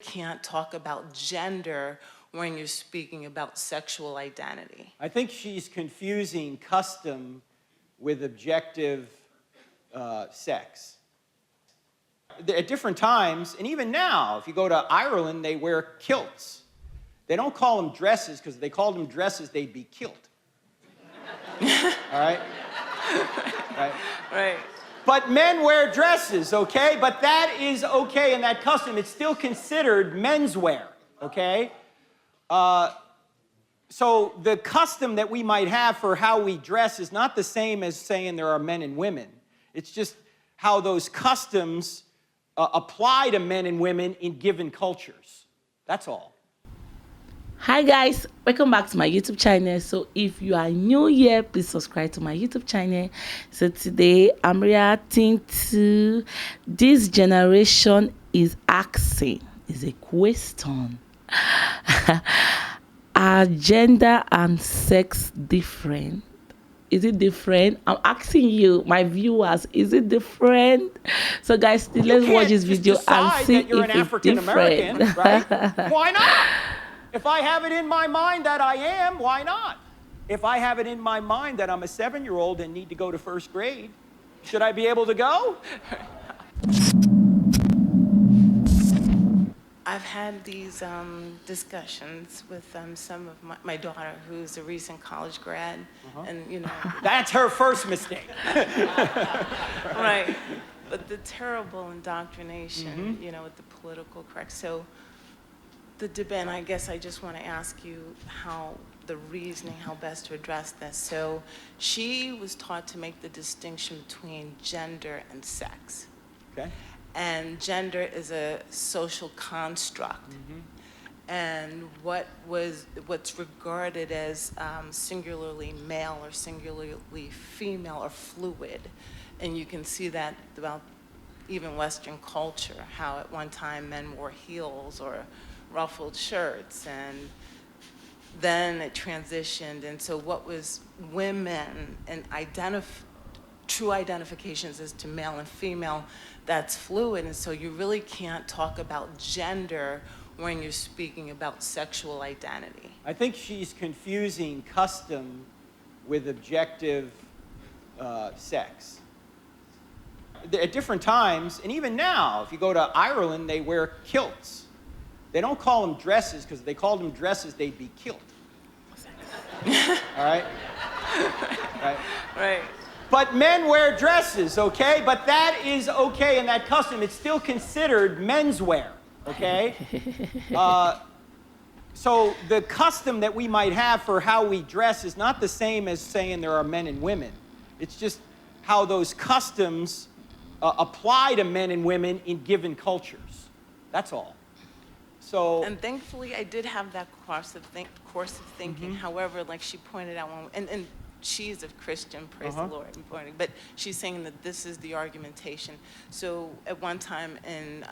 Can't talk about gender when you're speaking about sexual identity. I think she's confusing custom with objective sex. At different times, and even now, if you go to Ireland, they wear kilts. They don't call them dresses, because if they called them dresses, they'd be kilt. All right? Right? Right. But men wear dresses, okay? But that is okay in that custom. It's still considered menswear, okay? So the custom that we might have for how we dress is not the same as saying there are men and women. It's just how those customs apply to men and women in given cultures. That's all. Hi guys, welcome back to my YouTube channel. So if you are new here, please subscribe to my YouTube channel. So today I'm reacting to this generation is asking, is a question. Are gender and sex different? Is it different? I'm asking you, my viewers, is it different? So guys, let's watch this video and see if it's different. Right? Why not? If I have it in my mind that I am, why not? If I have it in my mind that I'm a 7-year-old and need to go to first grade, should I be able to go? I've had these discussions with some of my daughter, who's a recent college grad, and you know. That's her first mistake. Right. But the terrible indoctrination, you know, with the political correct. So the debate, and I guess I just want to ask you how the reasoning, how best to address this. So she was taught to make the distinction between gender and sex. Okay. And gender is a social construct. And what's regarded as singularly male or singularly female or fluid. And you can see that throughout even Western culture, how at one time men wore heels or ruffled shirts, and then it transitioned. And so what was women and true identifications as to male and female, that's fluid. And so you really can't talk about gender when you're speaking about sexual identity. I think she's confusing custom with objective sex. At different times, and even now, if you go to Ireland, they wear kilts. They don't call them dresses, because if they called them dresses, they'd be kilt. All right? Right? Right. But men wear dresses, okay? But that is okay in that custom. It's still considered menswear, okay? So the custom that we might have for how we dress is not the same as saying there are men and women. It's just how those customs apply to men and women in given cultures. That's all. So, and thankfully, I did have that course of thinking. However, like she pointed out, and she's a Christian, praise the Lord, but she's saying that this is the argumentation. So at one time in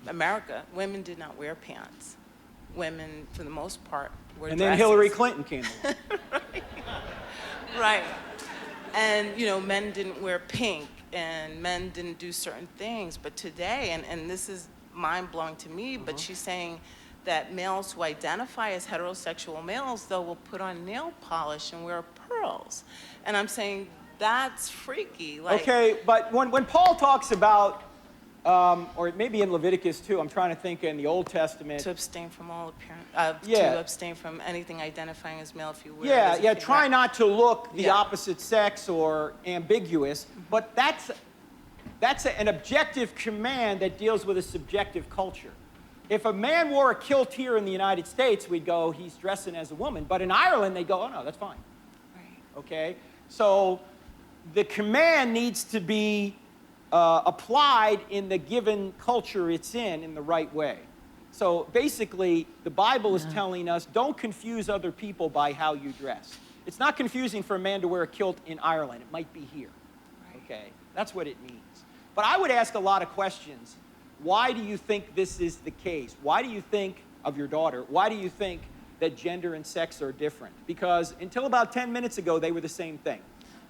America, women did not wear pants. Women, for the most part, wore and dresses. then Hillary Clinton came along. Right. Right. And, you know, men didn't wear pink, and men didn't do certain things. But today, and this is mind-blowing to me, but she's saying that males who identify as heterosexual males, though, will put on nail polish and wear pearls. And I'm saying that's freaky. Like, okay, but when Paul talks about, or maybe in Leviticus too, I'm trying to think in the Old Testament. to abstain from all appearance, to abstain from anything identifying as male if you wear it. Yeah, try not to look the opposite sex or ambiguous, but that's an objective command that deals with a subjective culture. If a man wore a kilt here in the United States, we'd go, he's dressing as a woman. But in Ireland, they go, oh no, that's fine. Right. Okay? So the command needs to be applied in the given culture it's in the right way. So basically, the Bible is telling us, don't confuse other people by how you dress. It's not confusing for a man to wear a kilt in Ireland. It might be here. Right. Okay? That's what it means. But I would ask a lot of questions. Why do you think this is the case? Why do you think of your daughter? Why do you think that gender and sex are different? Because until about 10 minutes ago, they were the same thing.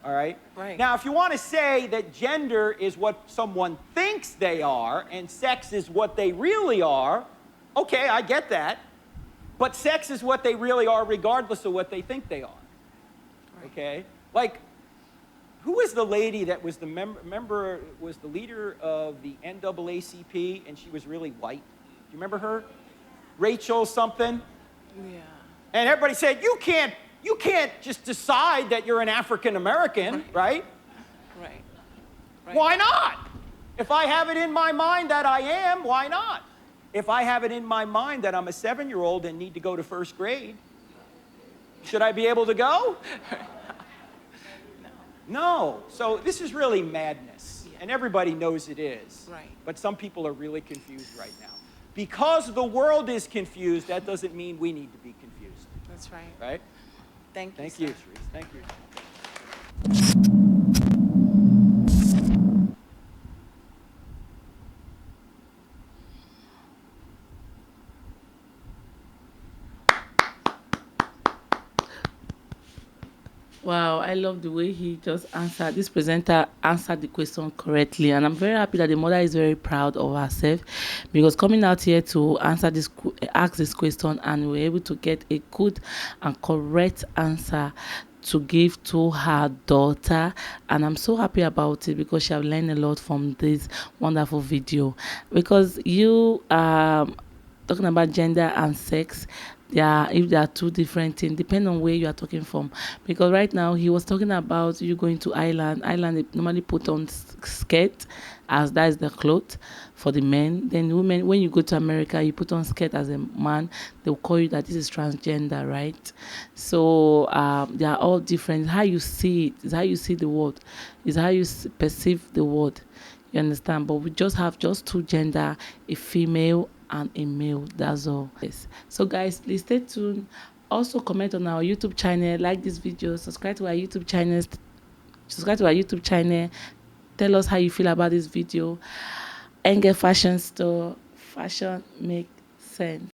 All right? Right. Now, if you want to say that gender is what someone thinks they are and sex is what they really are, Okay, I get that. But sex is what they really are, regardless of what they think they are. Okay? Like, who is the lady that was the member was the leader of the NAACP, and she was really white? Do you remember her? Rachel something? Yeah. And everybody said, you can't just decide that you're an African American, right? Right. Why not? If I have it in my mind that I am, why not? If I have it in my mind that I'm a 7-year-old and need to go to first grade, should I be able to go? No. So this is really madness. Yeah. And everybody knows it is. Right. But some people are really confused right now. Because the world is confused, that doesn't mean we need to be confused. That's right. Right? Thank you. Thank sir. you, Therese. Thank you. Wow, I love the way he just answered. This presenter answered the question correctly, and I'm very happy that the mother is very proud of herself because coming out here to ask this question, and we're able to get a good and correct answer to give to her daughter, and I'm so happy about it because she have learned a lot from this wonderful video. Because you talking about gender and sex, if they are two different things, depending on where you are talking from. Because right now he was talking about you going to Ireland. They normally put on skirt, as that is the cloth for the men. Then women, when you go to America, you put on skirt as a man. They'll call you that this is transgender, right? So they are all different. How you see it is how you see the world, is how you perceive the world. You understand? But we just have just two gender, a female and a male. That's all. Yes. So guys, please stay tuned. Also comment on our YouTube channel, like this video, subscribe to our YouTube channel. Tell us how you feel about this video. Ngal Fashion Store. Fashion make sense.